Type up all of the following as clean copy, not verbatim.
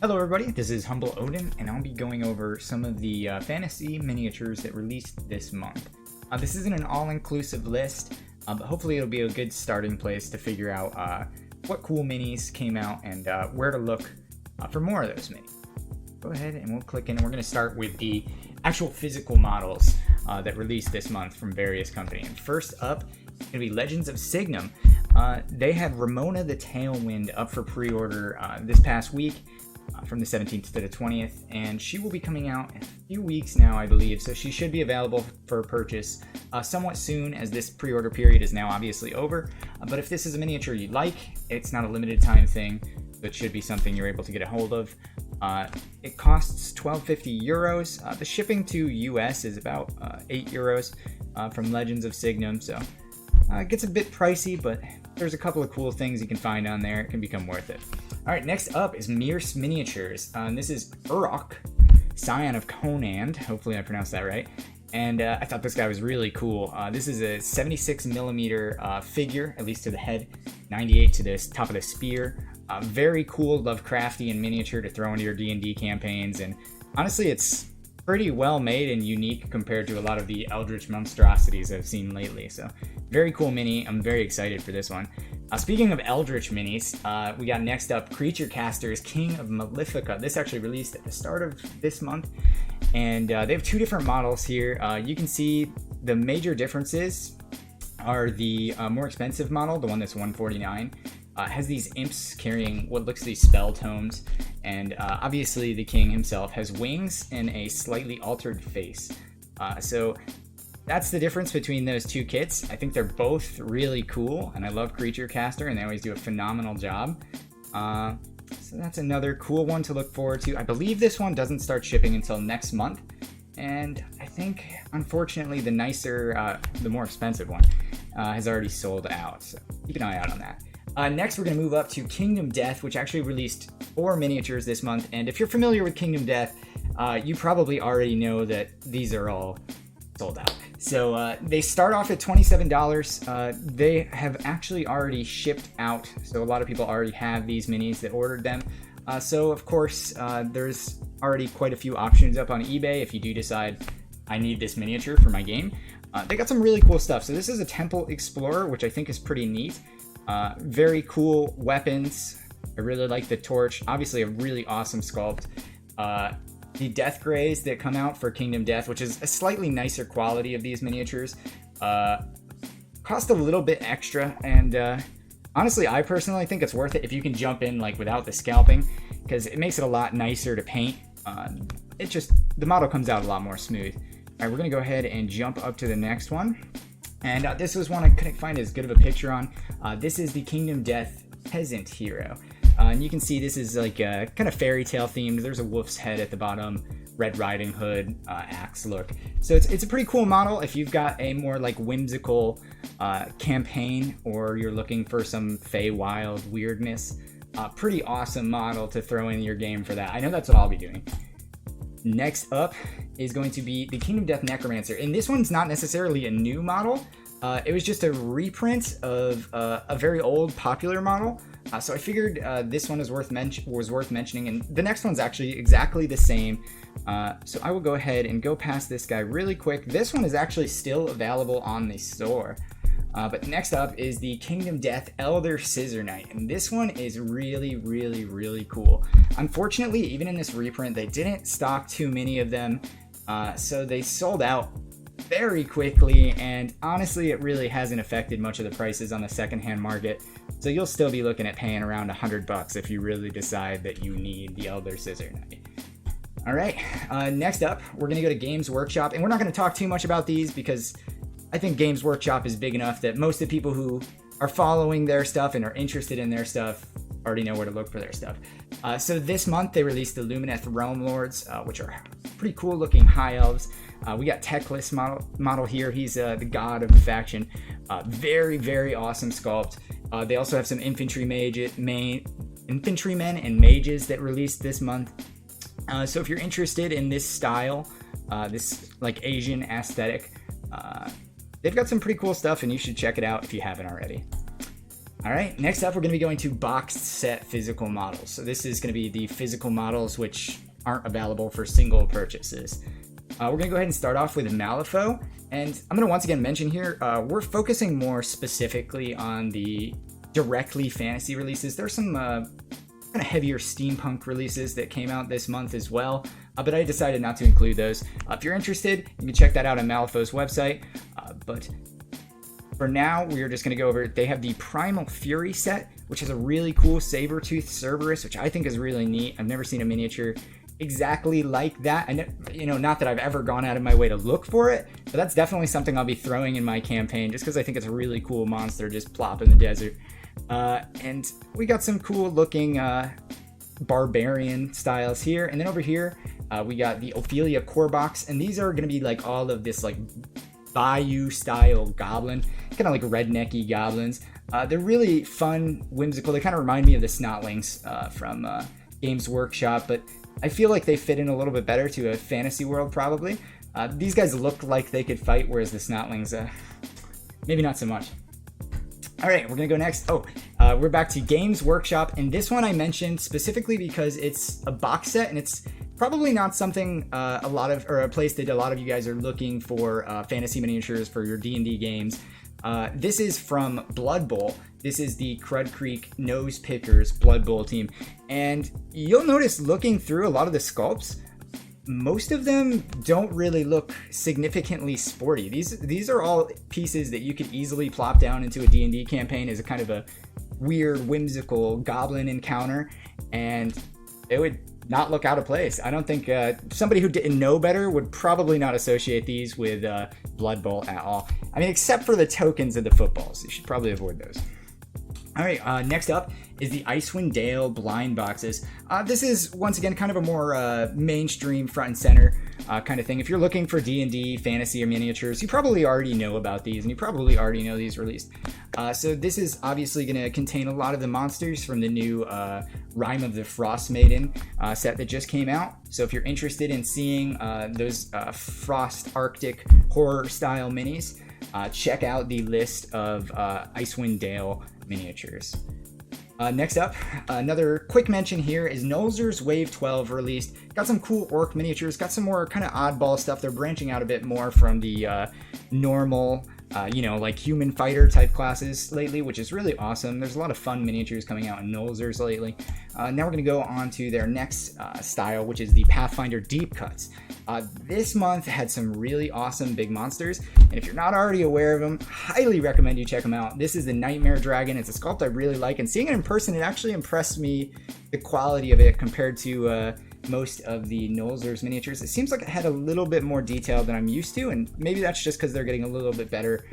Hello everybody, this is Humble Odin, and I'll be going over some of the fantasy miniatures that released this month. This isn't an all-inclusive list, but hopefully it'll be a good starting place to figure out what cool minis came out and where to look for more of those minis. Go ahead and we'll click in, and we're going to start with the actual physical models that released this month from various companies. And first up is going to be Legends of Signum. They had Ramona the Tailwind up for pre-order this past week. From the 17th to the 20th, and she will be coming out in a few weeks now, I believe, so she should be available for purchase somewhat soon, as this pre-order period is now obviously over. But if this is a miniature you like, it's not a limited time thing, so it should be something you're able to get a hold of. It costs 12.50 euros. The shipping to US is about 8 euros from Legends of Signum, so it gets a bit pricey, but there's a couple of cool things you can find on there. It can become worth it. All right, next up is Mirce Miniatures. And this is Urok, Scion of Conan. Hopefully I pronounced that right. And I thought this guy was really cool. This is a 76 millimeter figure, at least to the head, 98 to the top of the spear. Very cool, Lovecraftian miniature to throw into your D&D campaigns. And honestly, it's pretty well made and unique compared to a lot of the Eldritch monstrosities I've seen lately. So very cool mini. I'm very excited for this one. Speaking of Eldritch minis, we got next up Creature Casters King of Malefica. This actually released at the start of this month, and they have two different models here. You can see the major differences are the more expensive model, the one that's $149, has these imps carrying what looks like these spell tomes, and obviously the king himself has wings and a slightly altered face. So that's the difference between those two kits. I think they're both really cool, and I love Creature Caster, and they always do a phenomenal job. So that's another cool one to look forward to. I believe this one doesn't start shipping until next month, and I think, unfortunately, the nicer, the more expensive one has already sold out, so keep an eye out on that. Next, we're going to move up to Kingdom Death, which actually released 4 miniatures this month, and if you're familiar with Kingdom Death, you probably already know that these are all sold out. So they start off at $27. They have actually already shipped out, so a lot of people already have these minis that ordered them. So of course, there's already quite a few options up on eBay if you do decide I need this miniature for my game. They got some really cool stuff. So this is a Temple Explorer, which I think is pretty neat. Very cool weapons. I really like the torch. Obviously a really awesome sculpt. The Death Greys that come out for Kingdom Death, which is a slightly nicer quality of these miniatures, cost a little bit extra, and honestly, I personally think it's worth it if you can jump in like without the scalping, because it makes it a lot nicer to paint. The model comes out a lot more smooth. All right, we're gonna go ahead and jump up to the next one, and this was one I couldn't find as good of a picture on. This is the Kingdom Death Peasant Hero. And you can see this is like kind of fairy tale themed. There's a wolf's head at the bottom, Red Riding Hood, axe look. So it's a pretty cool model if you've got a more like whimsical campaign, or you're looking for some Feywild weirdness. Pretty awesome model to throw in your game for that. I know that's what I'll be doing. Next up is going to be the Kingdom Death Necromancer. And this one's not necessarily a new model. It was just a reprint of a very old popular model. So I figured this one was worth mentioning, and the next one's actually exactly the same. So I will go ahead and go past this guy really quick. This one is actually still available on the store. But next up is the Kingdom Death Elder Scissor Knight, and this one is really, really, really cool. Unfortunately, even in this reprint, they didn't stock too many of them, so they sold out very quickly, and honestly it really hasn't affected much of the prices on the secondhand market, so you'll still be looking at paying around $100 if you really decide that you need the Elder Scissor Knight. All right, next up we're gonna go to Games Workshop, and we're not going to talk too much about these because I think Games Workshop is big enough that most of the people who are following their stuff and are interested in their stuff already know where to look for their stuff. So this month they released the Lumineth Realm Lords, which are pretty cool looking high elves. We got Teclis model here. He's the god of the faction. Very, very awesome sculpt. They also have some infantrymen and mages that released this month. So if you're interested in this style, this like Asian aesthetic, they've got some pretty cool stuff, and you should check it out if you haven't already. All right, next up, we're going to be going to boxed set physical models. So this is going to be the physical models which aren't available for single purchases. We're going to go ahead and start off with Malifaux. And I'm going to once again mention here, we're focusing more specifically on the directly fantasy releases. There's some kind of heavier steampunk releases that came out this month as well, but I decided not to include those. If you're interested, you can check that out on Malifaux's website. But for now, we are just going to go over, they have the Primal Fury set, which is a really cool saber-toothed Cerberus, which I think is really neat. I've never seen a miniature exactly like that. Not that I've ever gone out of my way to look for it, but that's definitely something I'll be throwing in my campaign just because I think it's a really cool monster just plop in the desert. And we got some cool looking barbarian styles here. And then over here, we got the Ophelia core box, and these are going to be like all of this like Bayou style goblin, kind of like rednecky goblins. They're really fun, whimsical. They kind of remind me of the Snotlings from Games Workshop, but I feel like they fit in a little bit better to a fantasy world probably. These guys look like they could fight, whereas the Snotlings, maybe not so much. All right, we're gonna go next. We're back to Games Workshop, and this one I mentioned specifically because it's a box set, and it's probably not something a place that a lot of you guys are looking for fantasy miniatures for your D&D games. This is from Blood Bowl. This is the Crud Creek Nose Pickers Blood Bowl team, and you'll notice looking through a lot of the sculpts, most of them don't really look significantly sporty. These are all pieces that you could easily plop down into a D&D campaign as a kind of a weird, whimsical goblin encounter, and it would not look out of place. I don't think somebody who didn't know better would probably not associate these with Blood Bowl at all. I mean, except for the tokens of the footballs. You should probably avoid those. All right, next up is the Icewind Dale blind boxes. This is, once again, kind of a more mainstream front and center kind of thing. If you're looking for D&D, fantasy, or miniatures, you probably already know about these, and you probably already know these released. So this is obviously going to contain a lot of the monsters from the new Rime of the Frost Maiden set that just came out. So if you're interested in seeing those Frost Arctic horror-style minis, check out the list of Icewind Dale miniatures. Next up, another quick mention here is Nolzur's Wave 12 released. Got some cool orc miniatures, got some more kind of oddball stuff. They're branching out a bit more from the normal, like human fighter type classes lately, which is really awesome. There's a lot of fun miniatures coming out in Nolzur's lately. Now we're going to go on to their next style, which is the Pathfinder Deep Cuts. This month had some really awesome big monsters, and if you're not already aware of them, highly recommend you check them out. This is the Nightmare Dragon. It's a sculpt I really like, and seeing it in person, it actually impressed me, the quality of it compared to most of the Nolzur's miniatures. It seems like it had a little bit more detail than I'm used to, and maybe that's just because they're getting a little bit better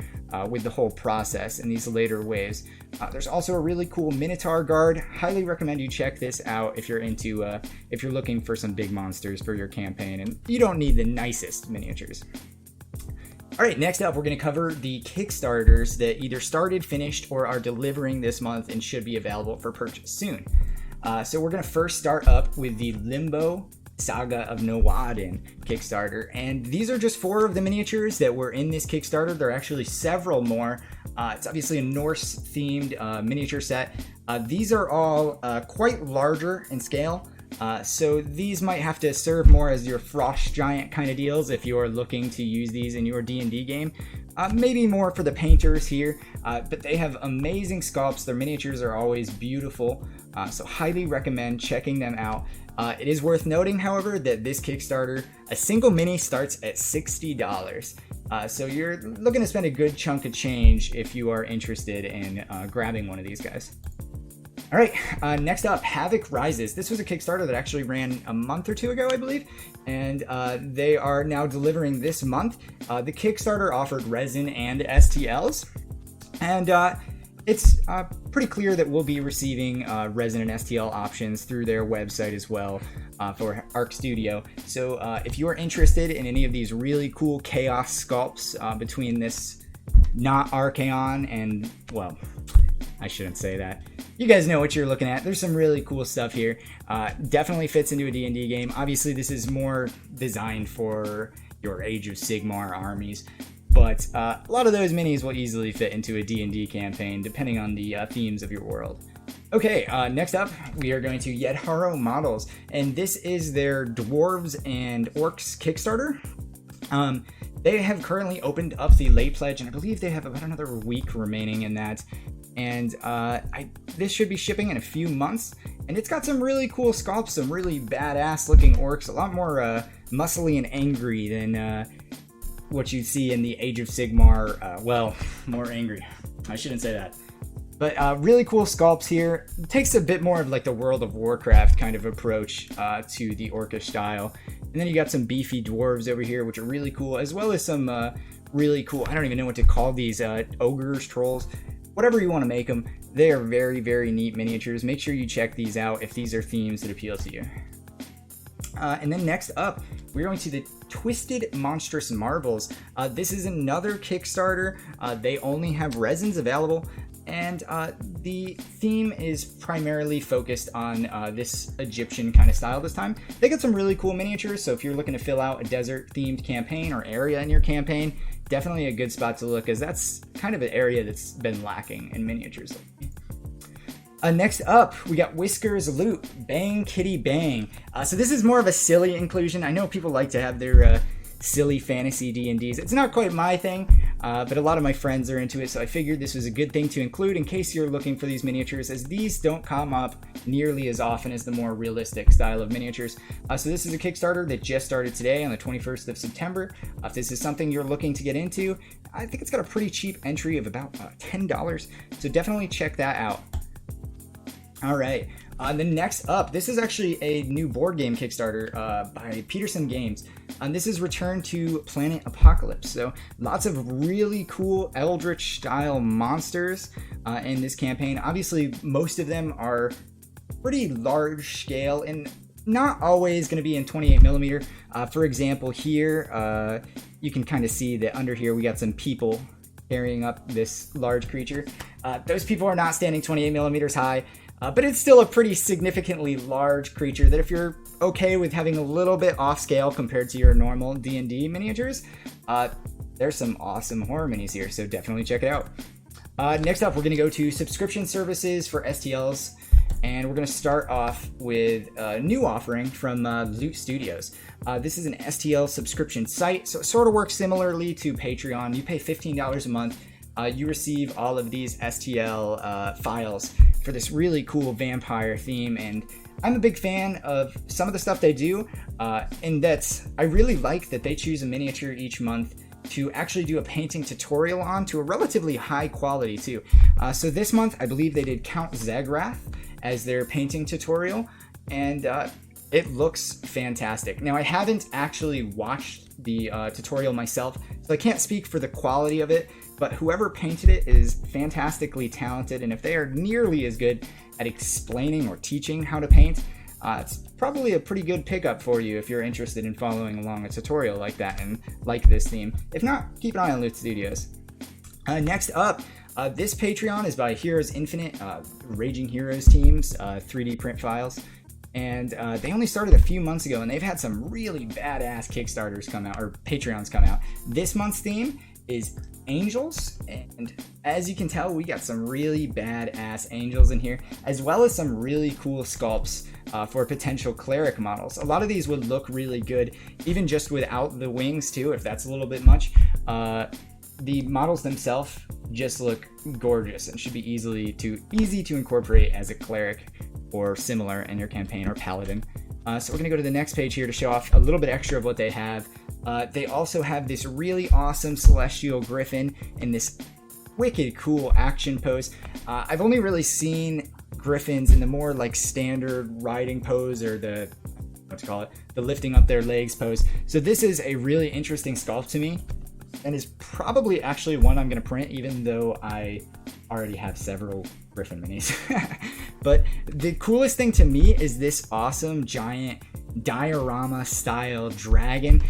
with the whole process in these later waves. There's also a really cool Minotaur Guard. Highly recommend you check this out if you're looking for some big monsters for your campaign, and you don't need the nicest miniatures. All right, next up, we're going to cover the Kickstarters that either started, finished, or are delivering this month and should be available for purchase soon. So we're going to first start up with the Limbo Saga of Nowadin Kickstarter, and these are just 4 of the miniatures that were in this Kickstarter. There are actually several more. It's obviously a Norse-themed miniature set. These are all quite larger in scale, so these might have to serve more as your Frost Giant kind of deals if you're looking to use these in your D&D game. Maybe more for the painters here, but they have amazing sculpts. Their miniatures are always beautiful, so highly recommend checking them out. It is worth noting, however, that this Kickstarter, a single mini starts at $60. So you're looking to spend a good chunk of change if you are interested in grabbing one of these guys. All right, next up, Havoc Rises. This was a Kickstarter that actually ran a month or 2 ago, I believe, and they are now delivering this month. The Kickstarter offered resin and STLs, and it's pretty clear that we'll be receiving resin and STL options through their website as well for Arc Studio. So if you are interested in any of these really cool chaos sculpts between this not Archaon and, well, I shouldn't say that. You guys know what you're looking at. There's some really cool stuff here. Definitely fits into a D&D game. Obviously, this is more designed for your Age of Sigmar armies. but a lot of those minis will easily fit into a D&D campaign depending on the themes of your world. Okay, next up, we are going to Yedharo Models, and this is their Dwarves and Orcs Kickstarter. They have currently opened up the late pledge, and I believe they have about another week remaining in that. And this should be shipping in a few months, and it's got some really cool sculpts, some really badass looking orcs, a lot more muscly and angry than what you see in the Age of Sigmar. Well, more angry. I shouldn't say that. But really cool sculpts here. It takes a bit more of like the World of Warcraft kind of approach to the orcish style. And then you got some beefy dwarves over here, which are really cool, as well as some really cool, I don't even know what to call these, ogres, trolls, whatever you want to make them. They are very, very neat miniatures. Make sure you check these out if these are themes that appeal to you. And then next up, we're going to the Twisted Monstrous Marvels. This is another Kickstarter. They only have resins available. And the theme is primarily focused on this Egyptian kind of style this time. They got some really cool miniatures, so if you're looking to fill out a desert-themed campaign or area in your campaign, definitely a good spot to look, as that's kind of an area that's been lacking in miniatures lately. Next up, we got Whiskers Loot, Bang Kitty Bang. So this is more of a silly inclusion. I know people like to have their silly fantasy D&Ds. It's not quite my thing, but a lot of my friends are into it, so I figured this was a good thing to include in case you're looking for these miniatures, as these don't come up nearly as often as the more realistic style of miniatures. So this is a Kickstarter that just started today on the 21st of September. If this is something you're looking to get into, I think it's got a pretty cheap entry of about $10, so definitely check that out. All right, then next up, this is actually a new board game Kickstarter by Peterson Games. This is Return to Planet Apocalypse. So lots of really cool Eldritch style monsters in this campaign. Obviously, most of them are pretty large scale and not always going to be in 28 millimeter. For example, here you can kind of see that under here we got some people carrying up this large creature. Those people are not standing 28 millimeters high. But it's still a pretty significantly large creature that if you're okay with having a little bit off scale compared to your normal D&D miniatures, there's some awesome horror minis here, so definitely check it out. Next up, we're going to go to subscription services for STLs, and we're going to start off with a new offering from Loot Studios. This is an STL subscription site, so it sort of works similarly to Patreon. You pay $15 a month. You receive all of these STL files for this really cool vampire theme, and I'm a big fan of some of the stuff they do, in that I really like that they choose a miniature each month to actually do a painting tutorial on, to a relatively high quality too. So this month, I believe they did Count Zagrath as their painting tutorial, and it looks fantastic. Now, I haven't actually watched the tutorial myself, so I can't speak for the quality of it, but whoever painted it is fantastically talented, and if they are nearly as good at explaining or teaching how to paint, it's probably a pretty good pickup for you if you're interested in following along a tutorial like that and like this theme. If not, keep an eye on Loot Studios. Next up, this Patreon is by Heroes Infinite, Raging Heroes teams, 3D print files. And they only started a few months ago, and they've had some really badass Kickstarters come out, or Patreons come out. This month's theme is Angels, and as you can tell, we got some really badass angels in here, as well as some really cool sculpts for potential cleric models. A lot of these would look really good, even just without the wings too, if that's a little bit much. The models themselves just look gorgeous and should be easy to incorporate as a cleric or similar in your campaign, or paladin. So we're gonna go to the next page here to show off a little bit extra of what they have. They also have this really awesome celestial griffin in this wicked cool action pose. I've only really seen griffins in the more like standard riding pose, or the the lifting up their legs pose. So this is a really interesting sculpt to me, and is probably actually one I'm gonna print, even though I already have several griffin minis. But the coolest thing to me is this awesome giant diorama style dragon.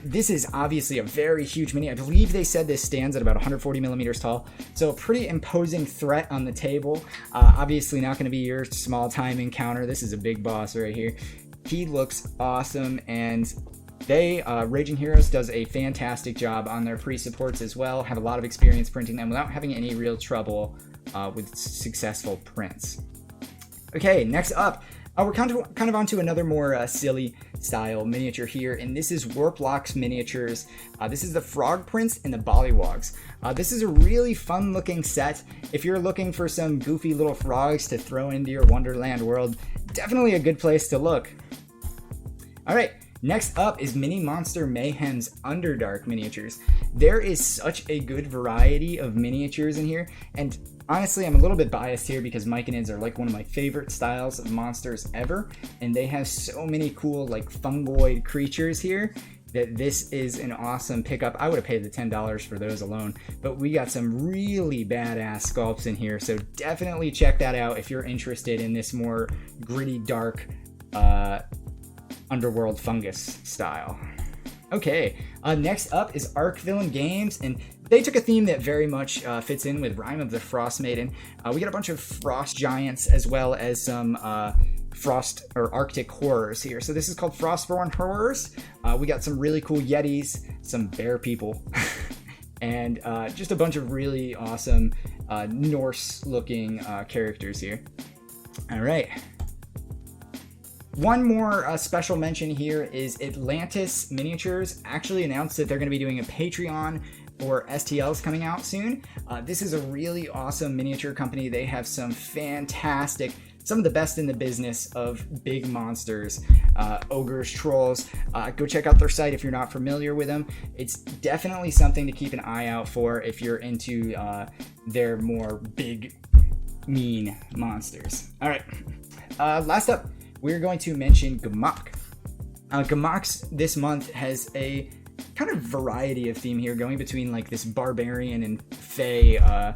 This is obviously a very huge mini. I believe they said this stands at about 140 millimeters tall, so a pretty imposing threat on the table. Obviously not going to be your small time encounter. This is a big boss right here. He looks awesome, and Raging Heroes does a fantastic job on their pre-supports as well, have a lot of experience printing them without having any real trouble with successful prints. Okay, next up, we're kind of onto another more silly style miniature here, and this is Warplox Miniatures. This is the Frog Prince and the Bollywogs. This is a really fun looking set. If you're looking for some goofy little frogs to throw into your Wonderland world, definitely a good place to look. Alright, next up is Mini Monster Mayhem's Underdark miniatures. There is such a good variety of miniatures in here, and honestly, I'm a little bit biased here because Myconids are like one of my favorite styles of monsters ever, and they have so many cool like fungoid creatures here that this is an awesome pickup. I would have paid the $10 for those alone, but we got some really badass sculpts in here, so definitely check that out if you're interested in this more gritty, dark, underworld fungus style. Okay, next up is Arc Villain Games, and they took a theme that very much fits in with Rime of the Frost Maiden. We got a bunch of frost giants as well as some frost or Arctic horrors here. So this is called Frostborn Horrors. We got some really cool yetis, some bear people, and just a bunch of really awesome Norse-looking characters here. All right. One more special mention here is Atlantis Miniatures actually announced that they're going to be doing a Patreon for STLs coming out soon. This is a really awesome miniature company. They have some fantastic, some of the best in the business of big monsters, ogres, trolls. Go check out their site if you're not familiar with them. It's definitely something to keep an eye out for if you're into their more big, mean monsters. All right, last up, we're going to mention Gamok. Gamok's this month has a kind of variety of theme here, going between like this barbarian and fey, I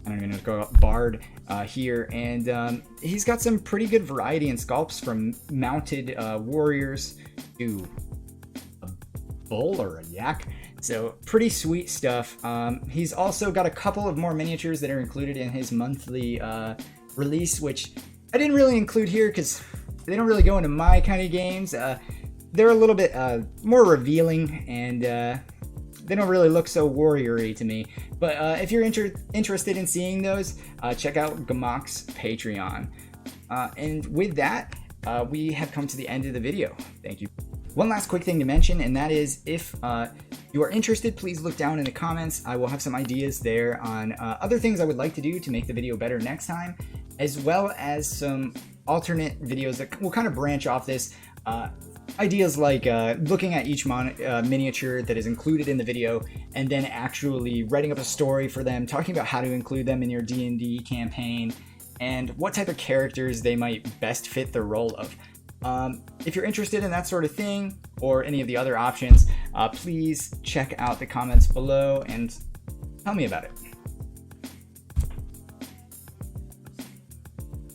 don't even know, go bard here, and he's got some pretty good variety in sculpts, from mounted warriors to a bull or a yak. So pretty sweet stuff. He's also got a couple of more miniatures that are included in his monthly release, which I didn't really include here because they don't really go into my kind of games. They're a little bit more revealing, and they don't really look so warrior-y to me. But if you're interested in seeing those, check out Gamok's Patreon. And with that, we have come to the end of the video. Thank you. One last quick thing to mention, and that is if you are interested, please look down in the comments. I will have some ideas there on other things I would like to do to make the video better next time, as well as some alternate videos that will kind of branch off this. Ideas like looking at each miniature that is included in the video, and then actually writing up a story for them, talking about how to include them in your D&D campaign, and what type of characters they might best fit the role of. If you're interested in that sort of thing, or any of the other options, please check out the comments below and tell me about it.